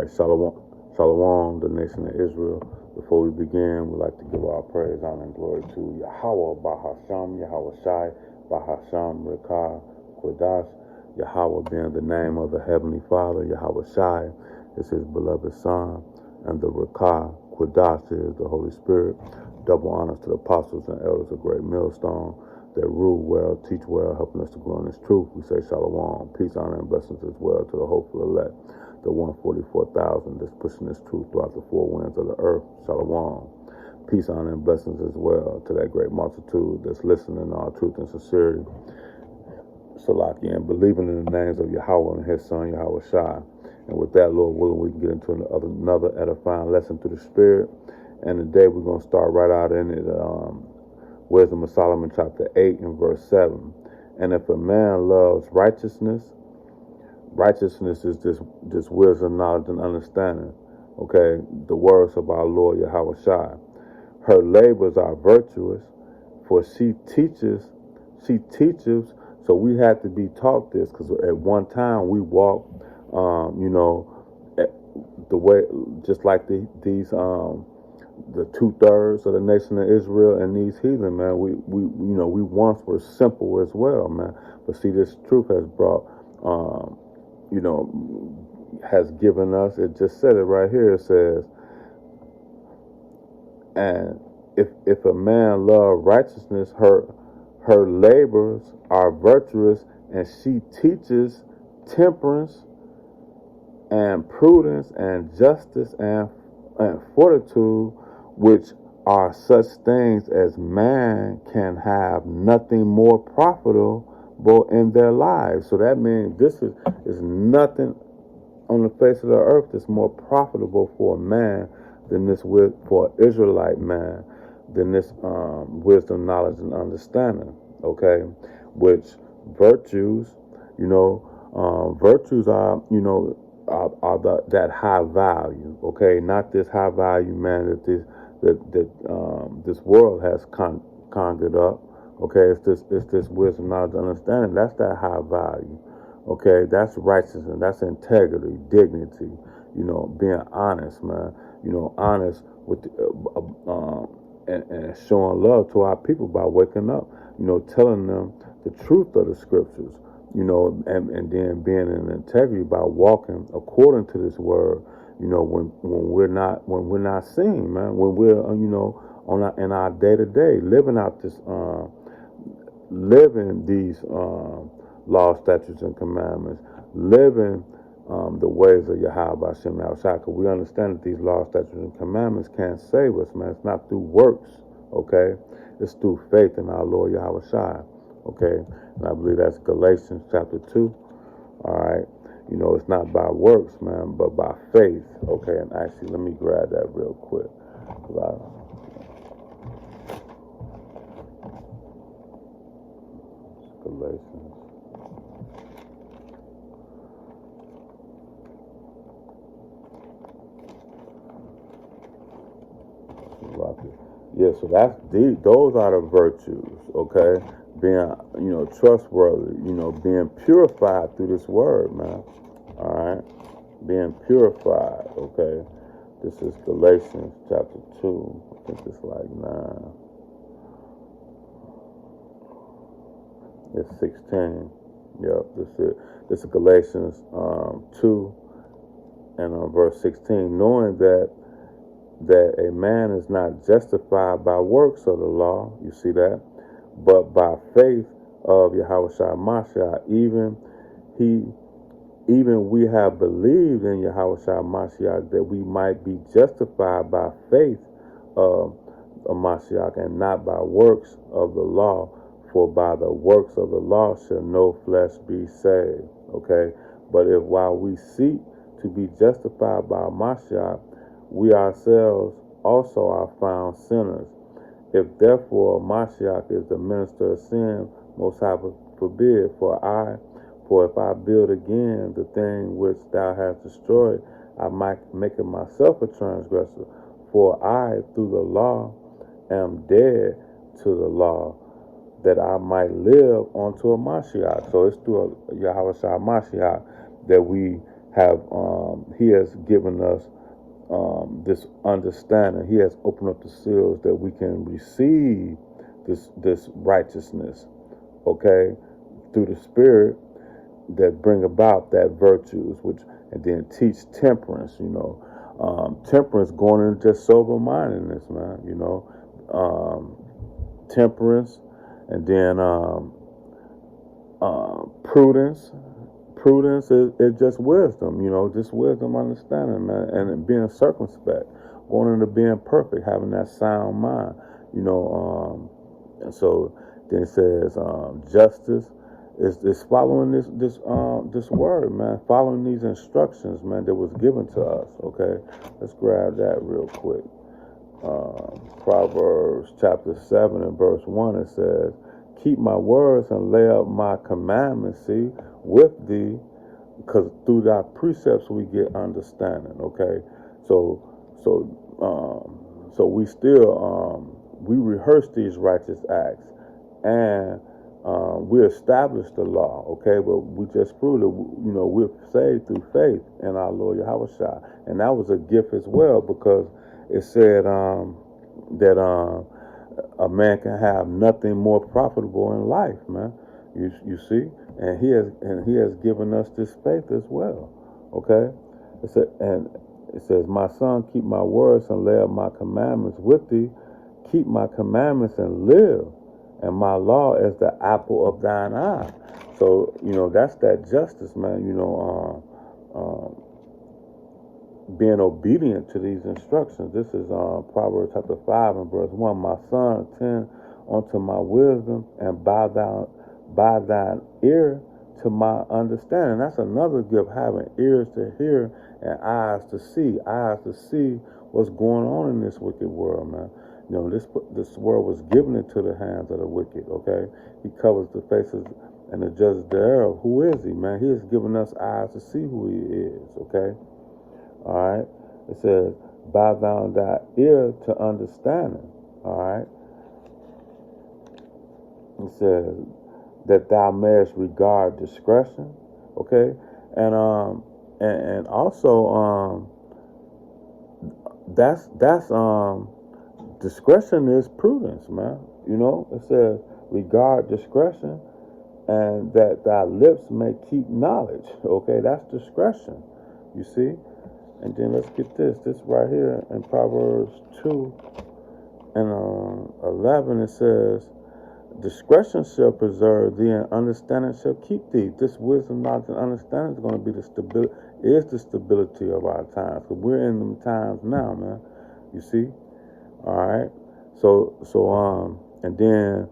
right, Shalom, the nation of Israel. Before we begin, we'd like to give our praise, honor, and glory to Yahweh, Bahasham, Yahweh Shai, Bahasham, Rekah, Quadash. Yahweh being the name of the Heavenly Father, Yahweh Shai is his beloved Son, and the Rekah, Quadash is the Holy Spirit. Double honors to the apostles and elders of Great Millstone that rule well, teach well, helping us to grow in this truth. We say Shalom, peace, honor, and blessings as well to the hopeful elect, the 144,000 that's pushing this truth throughout the four winds of the earth. Shalom, peace, honor, and blessings as well to that great multitude that's listening in all truth and sincerity. Salaki, and believing in the names of Yahweh and his son, Yahweh Shai. And with that, Lord willing, we can get into another edifying lesson through the Spirit. And today we're going to start right out in it. Wisdom of Solomon, chapter 8 and verse 7. And if a man loves righteousness, righteousness is this wisdom, knowledge, and understanding. Okay, the words of our Lord Yahweh Shai. Her labors are virtuous, for she teaches. So we had to be taught this, because at one time we walked, the way, just like these the 2/3 of the nation of Israel and these heathen, man. We once were simple as well, man. But see, this truth has brought, has given us. It just said it right here. It says, and if a man love righteousness, her labors are virtuous, and she teaches temperance and prudence and justice and fortitude, which are such things as man can have nothing more profitable in their lives. So that means this is nothing on the face of the earth that's more profitable for a man than this, for an Israelite man, than this wisdom, knowledge, and understanding. Okay, which virtues, virtues are, that high value. Okay, not this high value, man, that this world has conjured up. Okay, it's this wisdom, knowledge, understanding. That's that high value. Okay, that's righteousness, that's integrity, dignity. Being honest, man. Honest with and showing love to our people by waking up. Telling them the truth of the scriptures. And then being in integrity by walking according to this word. When we're not seeing, man, when we're in our day to day living out this living these laws, statutes, and commandments, living the ways of Yahweh Hashem Yahushua. Because we understand that these laws, statutes, and commandments can't save us, man. It's not through works, okay? It's through faith in our Lord Yahweh Shai, okay? And I believe that's Galatians chapter 2, all right? It's not by works, man, but by faith, okay? And actually, let me grab that real quick. Galatians. Yeah, so that's those are the virtues, okay? Being, trustworthy, being purified through this word, man. All right? Being purified, okay? This is Galatians chapter 2. I think it's like 9. It's 16. Yep, this is Galatians 2 and verse 16. Knowing that a man is not justified by works of the law, you see that, but by faith of Yahweh Shai Mashiach, even we have believed in Yahweh Shai Mashiach that we might be justified by faith of Mashiach and not by works of the law, for by the works of the law shall no flesh be saved. Okay, but if while we seek to be justified by Mashiach, we ourselves also are found sinners. If therefore Mashiach is the minister of sin, Most High forbid. For if I build again the thing which thou hast destroyed, I might make it myself a transgressor. For I, through the law, am dead to the law, that I might live unto a Mashiach. So it's through a Yahweh Shai Mashiach that we He has given us this understanding. He has opened up the seals that we can receive this righteousness, okay, through the Spirit that bring about that virtues, which and then teach temperance. Temperance going into just sober mindedness, man. Temperance, and then prudence. Prudence is just wisdom, just wisdom, understanding, man, and being circumspect, going into being perfect, having that sound mind, and so then it says justice is following this word, man, following these instructions, man, that was given to us. Okay, let's grab that real quick. Proverbs chapter 7 and verse 1, it says, keep my words and lay up my commandments, with thee, because through thy precepts we get understanding. Okay, so we still we rehearse these righteous acts, and we establish the law. Okay, but we just proved that we're saved through faith in our Lord Yahushua, and that was a gift as well, because it said that a man can have nothing more profitable in life, man. You see, and he has given us this faith as well. Okay, it says, my son, keep my words and lay up my commandments with thee. Keep my commandments and live, and my law is the apple of thine eye. So that's that justice, man. Being obedient to these instructions. This is Proverbs chapter 5 and verse 1. My son, attend unto my wisdom, and bow thine ear to my understanding. That's another gift, having ears to hear and eyes to see what's going on in this wicked world, man. This world was given into the hands of the wicked. Okay, he covers the faces and the judges thereof. Who is he, man? He has given us eyes to see who he is. Okay. All right. It says, bow down thy ear to understanding. All right. It says that thou mayest regard discretion. Okay. And also that's discretion is prudence, man. It says regard discretion, and that thy lips may keep knowledge. Okay, that's discretion. You see. And then let's get this right here in Proverbs 2 and 11. It says, discretion shall preserve thee, and understanding shall keep thee. This wisdom, knowledge, and understanding is going to be the stability of our times. Because we're in them times now, man. You see? All right. So and then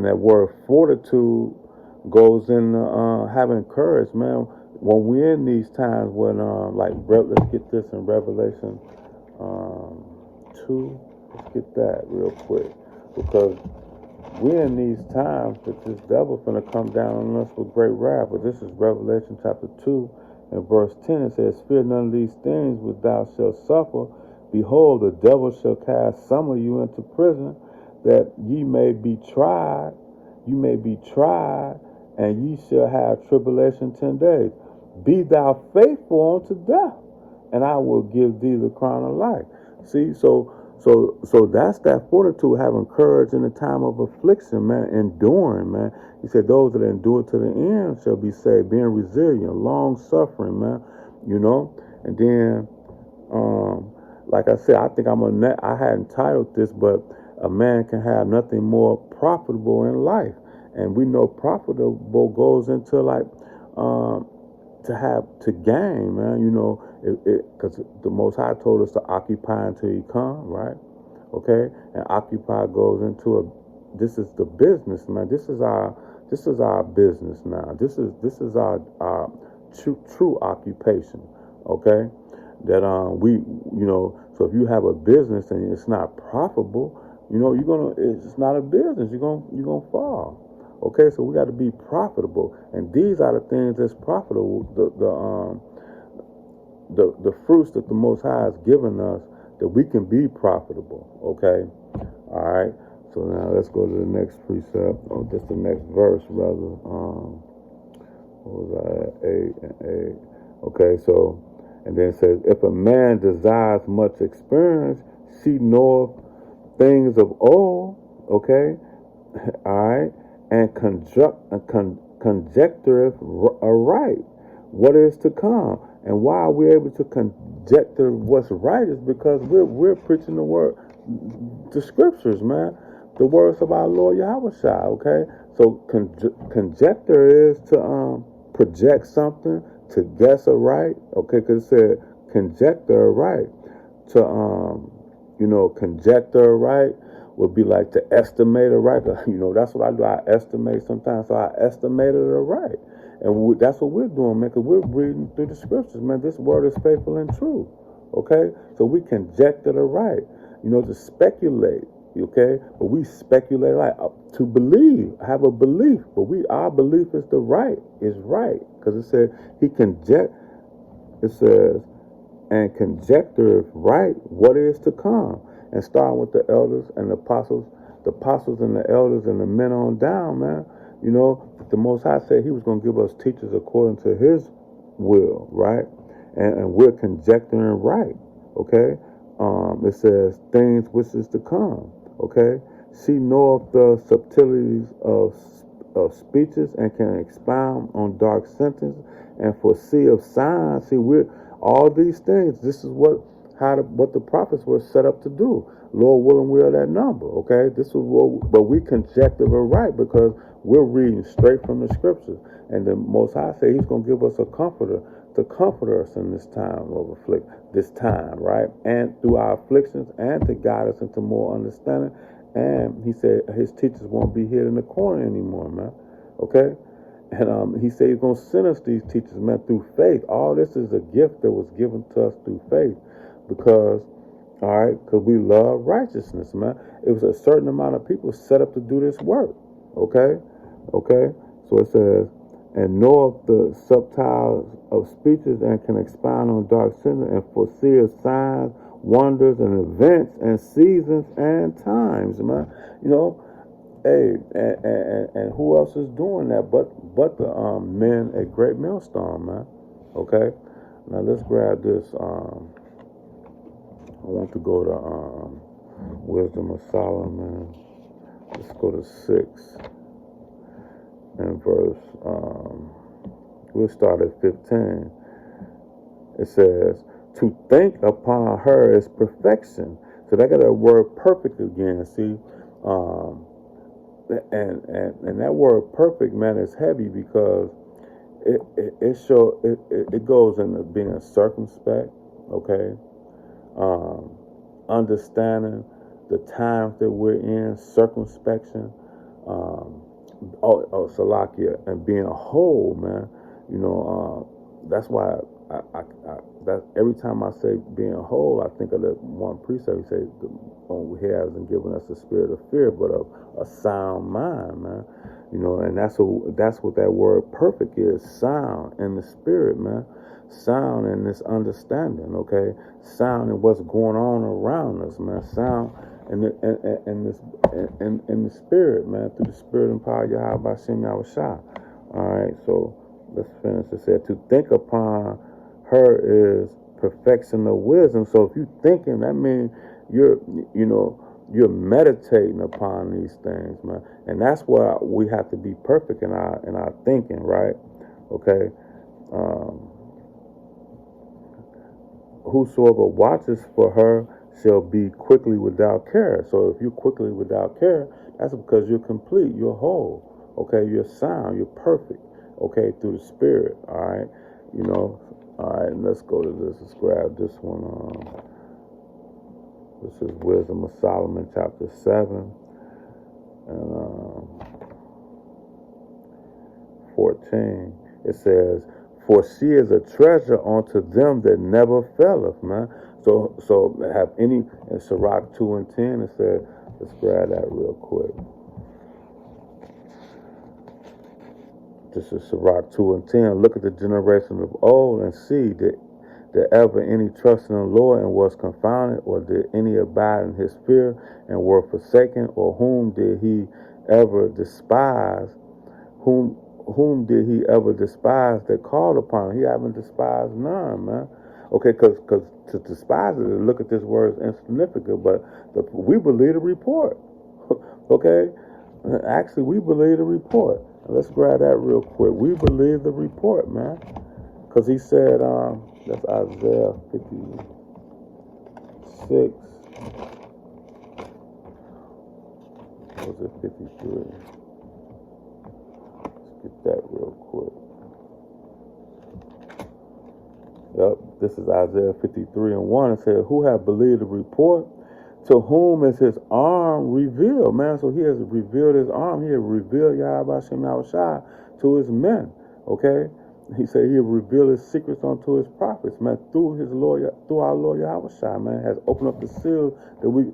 that word fortitude goes in having courage, man. When we're in these times when, let's get this in Revelation 2. Let's get that real quick. Because we're in these times that this devil's going to come down on us with great wrath. But this is Revelation chapter 2 and verse 10. It says, fear none of these things which thou shalt suffer. Behold, the devil shall cast some of you into prison, that ye may be tried. You may be tried, and ye shall have tribulation 10 days. Be thou faithful unto death, and I will give thee the crown of life. See, so that's that fortitude, having courage in the time of affliction, man, enduring, man. He said, those that endure to the end shall be saved, being resilient, long suffering, man. And then, like I said, I think I hadn't titled this, but a man can have nothing more profitable in life, and we know profitable goes into to gain, man, because the Most High told us to occupy until He come, right? Okay, and occupy goes into this is the business, man. This is our business now. This is our true occupation. Okay, that so if you have a business and it's not profitable, it's not a business. You're gonna fall. Okay, so we got to be profitable, and these are the things that's profitable. The fruits that the Most High has given us, that we can be profitable. Okay, all right. So now let's go to the next precept, or just the next verse, rather. What was I at? 8 and 8. Okay, so, and then it says, if a man desires much experience, she knoweth things of old, okay, all right, and conjectureth aright what is to come. And why we're able to conjecture what's right is because we're preaching the word, the scriptures, man, the words of our Lord Yahweh Shai, okay? So conjecture is to project something, to guess aright, okay? Because it said conjecture aright, to conjecture aright would be like to estimate it right. That's what I do. I estimate sometimes. So I estimated it right. And that's what we're doing, man, because we're reading through the scriptures, man. This word is faithful and true, okay? So we conjecture it right, to speculate, okay? But we speculate like to believe, have a belief. But our belief is right. Because it said it says, and conjecture right what is to come. And starting with the elders and the apostles and the elders and the men on down, man. The Most High said He was going to give us teachers according to His will, right? And we're conjecturing right, okay? It says things which is to come, okay? She knoweth the subtleties of speeches and can expound on dark sentences and foresee of signs. See, all these things. This is what the prophets were set up to do. Lord willing, we're that number. Okay, this is but we conjecture it right because we're reading straight from the scriptures. And the Most High said He's going to give us a comforter to comfort us in this time of this time, right? And through our afflictions, and to guide us into more understanding. And He said His teachers won't be hid in the corner anymore, man. Okay. And He said He's going to send us these teachers, man, through faith. All this is a gift that was given to us through faith because we love righteousness, man. It was a certain amount of people set up to do this work, okay? So it says, and know of the subtiles of speeches and can expound on dark sins and foresee of signs, wonders, and events and seasons and times, man. Hey, and who else is doing that but the men at Great Millstone, man? Okay, now let's grab this. I want to go to Wisdom of Solomon. Let's go to 6 and verse. We'll start at 15. It says, "To think upon her is perfection." So they got that word "perfect" again. See. And that word "perfect," man, is heavy because it goes into being circumspect, okay, understanding the times that we're in, circumspection, Salakia, and being a whole, man. That's why that every time I say being whole, I think of that one precept. He says, He hasn't given us a spirit of fear, but of a sound mind, man. And that's what that word "perfect" is: sound in the spirit, man. Sound in this understanding, okay? Sound in what's going on around us, man. Sound in the spirit, man, through the spirit and power of Yahweh by Shem Yahweh Shai. All right, so let's finish. It said, "To think upon her is perfection of wisdom." So if you're thinking, that means you're meditating upon these things, man. And that's why we have to be perfect in our thinking, right? Okay. Whosoever watches for her shall be quickly without care. So if you're quickly without care, that's because you're complete, you're whole, okay, you're sound, you're perfect, okay, through the spirit, all right, all right, and let's go to this. Let's grab this one. This is Wisdom of Solomon, chapter 7, and 14. It says, "For she is a treasure unto them that never faileth," man. So have any, in Sirach 2 and 10, it said, let's grab that real quick. This is Sirach 2 and 10. "Look at the generation of old and see that ever any trust in the Lord and was confounded, or did any abide in His fear and were forsaken, or whom did He ever despise, whom did he ever despise that called upon him? He haven't despised none, man. Okay, because to despise it, look at this word is insignificant, but we believe the report. Okay? Actually, we believe the report. Let's grab that real quick. We believe the report, man. Because he said, that's Isaiah 56. Was it 53? Let's get that real quick. Yep, this is Isaiah 53:1. It says, who have believed the report? To whom is his arm revealed? Man, so he has revealed his arm. He has revealed Yahweh Hashem Yahushua to his men. Okay? He said he has revealed his secrets unto his prophets, man, through our Lord Yahushua, man, has opened up the seal that we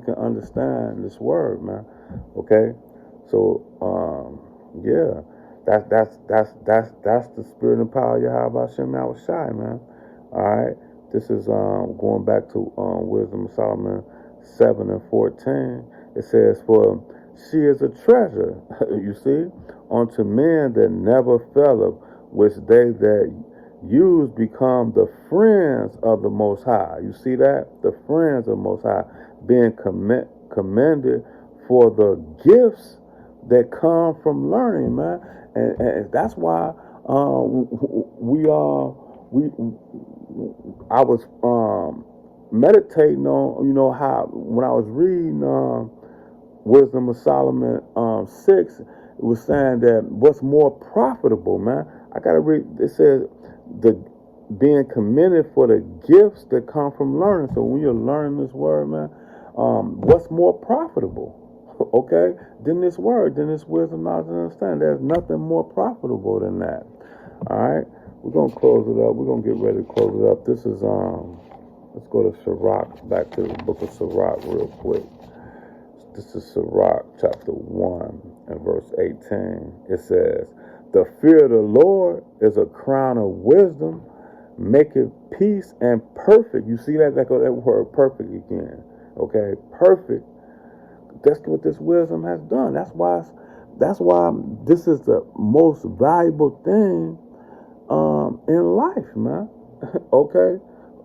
can understand this word, man. Okay? So yeah. That's the spirit and power of Yahweh Hashem Yahushua, man. Alright. This is going back to Wisdom of Solomon 7:14. It says, for she is a treasure, you see, unto men that never faileth, which they that use become the friends of the Most High. You see that? The friends of the Most High, being commended for the gifts that come from learning, man. And that's why I was meditating on, how when I was reading Wisdom of Solomon 6, it was saying that what's more profitable, man. I gotta read. It says the being commended for the gifts that come from learning. So when you're learning this word, man, what's more profitable? Okay, than this word, than this wisdom, knowledge, and understanding. There's nothing more profitable than that. All right, we're gonna close it up. We're gonna get ready to close it up. This is let's go to Sirach, back to the book of Sirach real quick. This is Sirach chapter 1 and verse 18. It says, the fear of the Lord is a crown of wisdom, maketh peace and perfect. You see that word perfect again. Okay, perfect. That's what this wisdom has done. That's why this is the most valuable thing in life, man. Okay?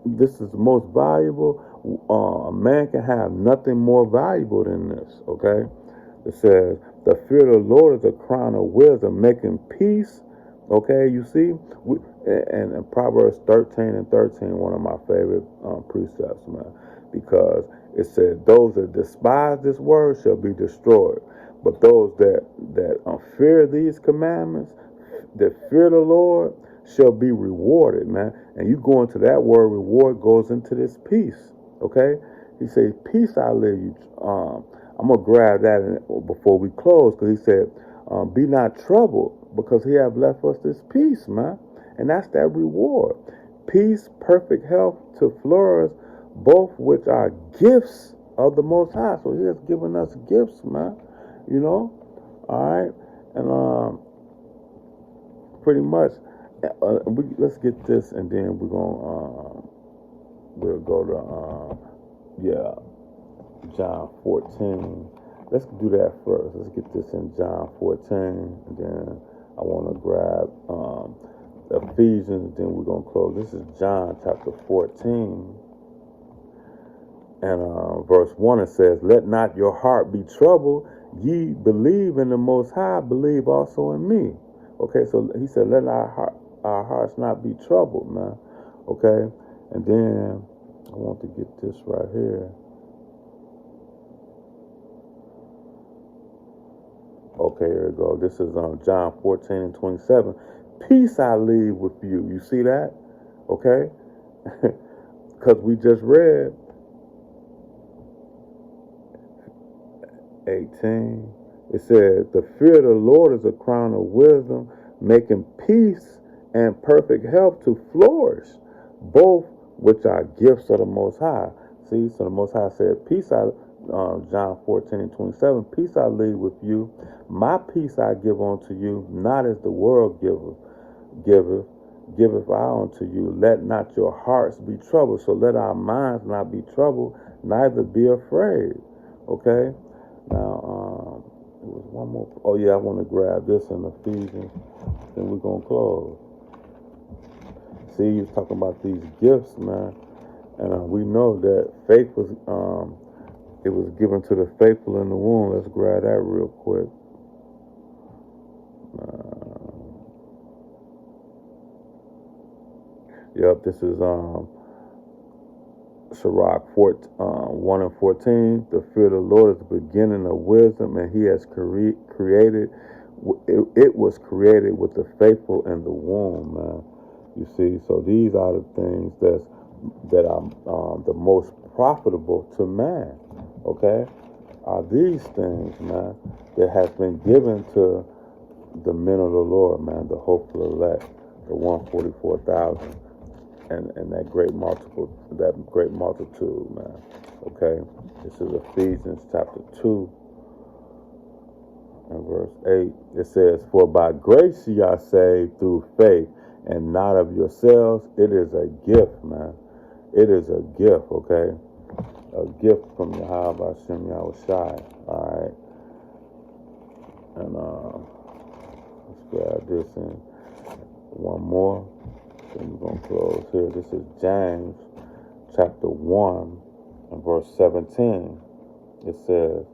This is the most valuable. A man can have nothing more valuable than this. Okay? It says, the fear of the Lord is a crown of wisdom, making peace. Okay, you see? And Proverbs 13:13, one of my favorite precepts, man. Because it said, those that despise this word shall be destroyed. But those that fear these commandments, that fear the Lord, shall be rewarded, man. And you go into that word, reward goes into this peace. Okay? He said, peace I leave you. I'm going to grab that before we close, because he said, be not troubled, because he have left us this peace, man. And that's that reward. Peace, perfect health to flourish, both which are gifts of the Most High. So he has given us gifts, man. You know? All right? And pretty much, let's get this, and then we're going we'll go to, John 14. Let's do that first. Let's get this in John 14, and then I want to grab Ephesians, then we're going to close. This is John chapter 14. And verse 1, it says, let not your heart be troubled. Ye believe in the Most High, believe also in me. Okay, so he said, let our hearts not be troubled, man. Okay, and then I want to get this right here. Okay, here we go. This is John 14:27. Peace I leave with you. You see that? Okay? Because we just read 18. It said, the fear of the Lord is a crown of wisdom, making peace and perfect health to flourish, both which are gifts of the Most High. See, so the Most High said, peace John 14:27, peace I leave with you, my peace I give unto you, not as the world giveth I unto you. Let not your hearts be troubled. So let our minds not be troubled, neither be afraid. Okay? Now, There was one more. Oh yeah, I want to grab this in Ephesians. Then we're gonna close. See, he's talking about these gifts, man, and we know that faith was it was given to the faithful in the womb. Let's grab that real quick. Yep, this is Sirach 1 and 14. The fear of the Lord is the beginning of wisdom, and He has created. It was created with the faithful in the womb, man. You see, so these are the things that are the most profitable to man. Okay, are these things, man, that has been given to the men of the Lord, man, the hopeful elect, the 144,000. And that great multitude, man. Okay, this is Ephesians chapter 2 and verse 8. It says, "For by grace ye are saved through faith, and not of yourselves. It is a gift, man. It is a gift, okay? A gift from Yahweh Hashem Yahushai." All right, and let's grab this in one more. Then we're going to close here. This is James chapter 1 and verse 17. It says,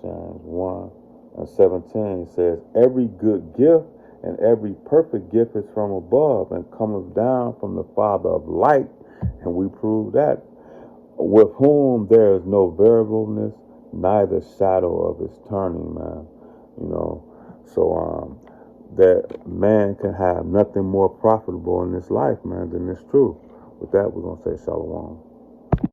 James 1 and 17 says, "Every good gift and every perfect gift is from above and cometh down from the Father of light." And we prove that. "With whom there is no variableness, neither shadow of his turning," man. You know, so that man can have nothing more profitable in this life, man, than this truth. With that, we're going to say shalom.